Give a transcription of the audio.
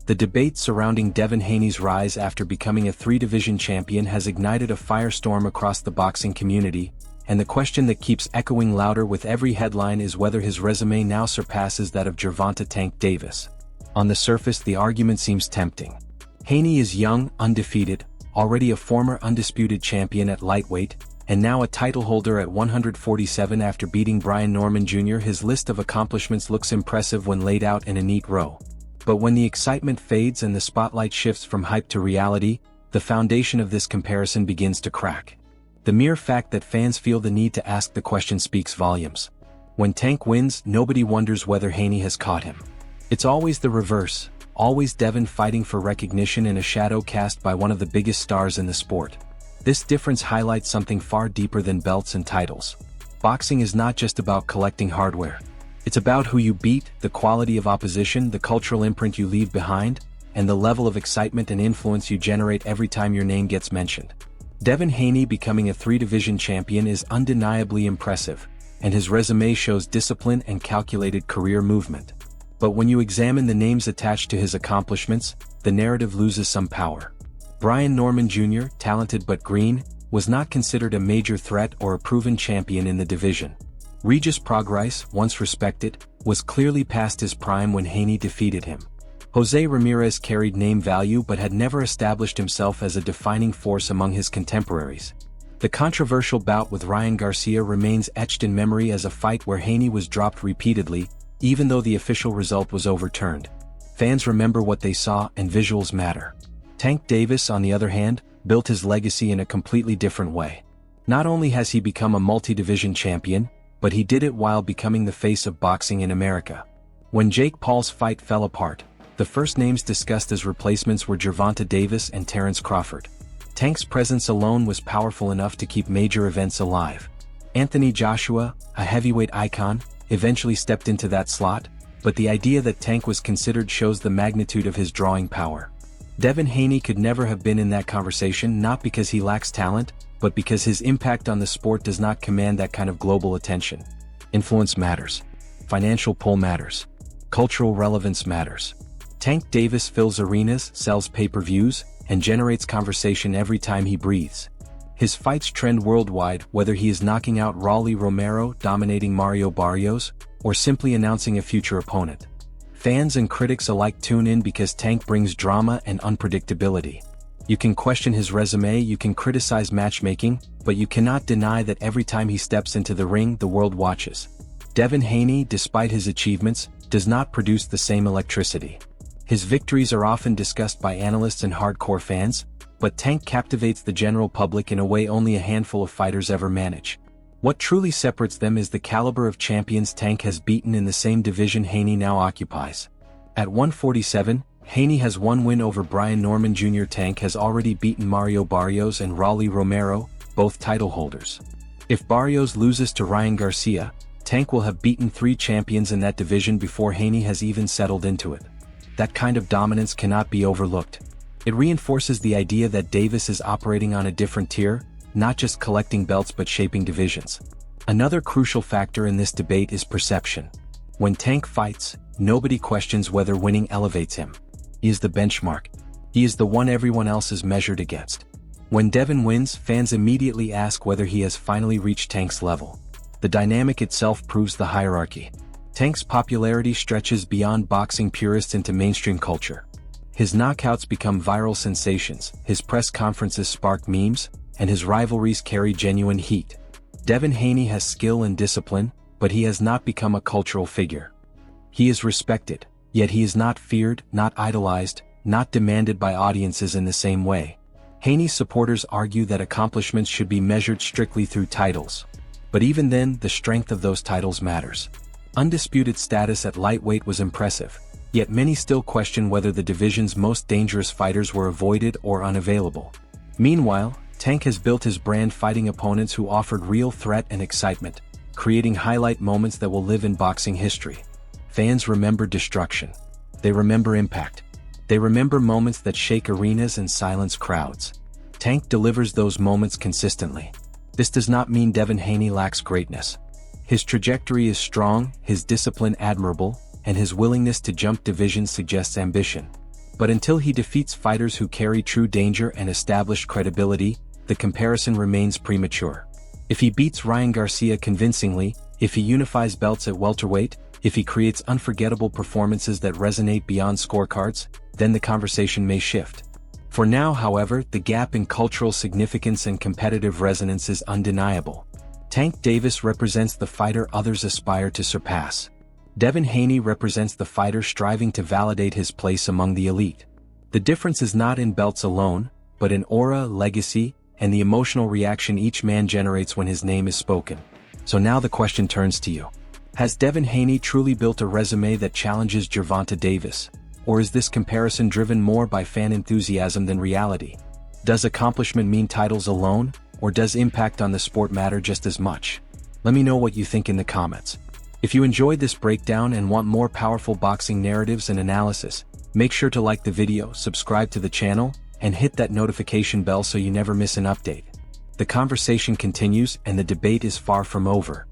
The debate surrounding Devin Haney's rise after becoming a three-division champion has ignited a firestorm across the boxing community, and the question that keeps echoing louder with every headline is whether his resume now surpasses that of Gervonta Tank Davis. On the surface, the argument seems tempting. Haney is young, undefeated, already a former undisputed champion at lightweight, and now a title holder at 147 after beating Brian Norman Jr. His list of accomplishments looks impressive when laid out in a neat row. But when the excitement fades and the spotlight shifts from hype to reality, the foundation of this comparison begins to crack. The mere fact that fans feel the need to ask the question speaks volumes. When Tank wins, nobody wonders whether Haney has caught him. It's always the reverse, always Devin fighting for recognition in a shadow cast by one of the biggest stars in the sport. This difference highlights something far deeper than belts and titles. Boxing is not just about collecting hardware. It's about who you beat, the quality of opposition, the cultural imprint you leave behind, and the level of excitement and influence you generate every time your name gets mentioned. Devin Haney becoming a three-division champion is undeniably impressive, and his resume shows discipline and calculated career movement. But when you examine the names attached to his accomplishments, the narrative loses some power. Brian Norman Jr., talented but green, was not considered a major threat or a proven champion in the division. Regis Prograis, once respected, was clearly past his prime when Haney defeated him. Jose Ramirez carried name value but had never established himself as a defining force among his contemporaries. The controversial bout with Ryan Garcia remains etched in memory as a fight where Haney was dropped repeatedly, even though the official result was overturned. Fans remember what they saw, and visuals matter. Tank Davis, on the other hand, built his legacy in a completely different way. Not only has he become a multi-division champion, but he did it while becoming the face of boxing in America. When Jake Paul's fight fell apart, the first names discussed as replacements were Gervonta Davis and Terrence Crawford. Tank's presence alone was powerful enough to keep major events alive. Anthony Joshua, a heavyweight icon, eventually stepped into that slot, but the idea that Tank was considered shows the magnitude of his drawing power. Devin Haney could never have been in that conversation, not because he lacks talent, but because his impact on the sport does not command that kind of global attention. Influence matters. Financial pull matters. Cultural relevance matters. Tank Davis fills arenas, sells pay-per-views, and generates conversation every time he breathes. His fights trend worldwide, whether he is knocking out Rolly Romero, dominating Mario Barrios, or simply announcing a future opponent. Fans and critics alike tune in because Tank brings drama and unpredictability. You can question his resume, you can criticize matchmaking, but you cannot deny that every time he steps into the ring, the world watches. Devin Haney, despite his achievements, does not produce the same electricity. His victories are often discussed by analysts and hardcore fans, but Tank captivates the general public in a way only a handful of fighters ever manage. What truly separates them is the caliber of champions Tank has beaten in the same division Haney now occupies. At 147, Haney has one win over Brian Norman Jr. Tank has already beaten Mario Barrios and Rolly Romero, both title holders. If Barrios loses to Ryan Garcia, Tank will have beaten 3 champions in that division before Haney has even settled into it. That kind of dominance cannot be overlooked. It reinforces the idea that Davis is operating on a different tier, not just collecting belts but shaping divisions. Another crucial factor in this debate is perception. When Tank fights, nobody questions whether winning elevates him. He is the benchmark. He is the one everyone else is measured against. When Devin wins, fans immediately ask whether he has finally reached Tank's level. The dynamic itself proves the hierarchy. Tank's popularity stretches beyond boxing purists into mainstream culture. His knockouts become viral sensations, his press conferences spark memes, and his rivalries carry genuine heat. Devin Haney has skill and discipline, but he has not become a cultural figure. He is respected, yet he is not feared, not idolized, not demanded by audiences in the same way. Haney's supporters argue that accomplishments should be measured strictly through titles. But even then, the strength of those titles matters. Undisputed status at lightweight was impressive, yet many still question whether the division's most dangerous fighters were avoided or unavailable. Meanwhile, Tank has built his brand fighting opponents who offered real threat and excitement, creating highlight moments that will live in boxing history. Fans remember destruction. They remember impact. They remember moments that shake arenas and silence crowds. Tank delivers those moments consistently. This does not mean Devin Haney lacks greatness. His trajectory is strong, his discipline admirable, and his willingness to jump divisions suggests ambition. But until he defeats fighters who carry true danger and established credibility, the comparison remains premature. If he beats Ryan Garcia convincingly, if he unifies belts at welterweight, if he creates unforgettable performances that resonate beyond scorecards, then the conversation may shift. For now, however, the gap in cultural significance and competitive resonance is undeniable. Tank Davis represents the fighter others aspire to surpass. Devin Haney represents the fighter striving to validate his place among the elite. The difference is not in belts alone, but in aura, legacy, and the emotional reaction each man generates when his name is spoken. So now the question turns to you. Has Devin Haney truly built a resume that challenges Gervonta Davis? Or is this comparison driven more by fan enthusiasm than reality? Does accomplishment mean titles alone, or does impact on the sport matter just as much? Let me know what you think in the comments. If you enjoyed this breakdown and want more powerful boxing narratives and analysis, make sure to like the video, subscribe to the channel, and hit that notification bell so you never miss an update. The conversation continues and the debate is far from over.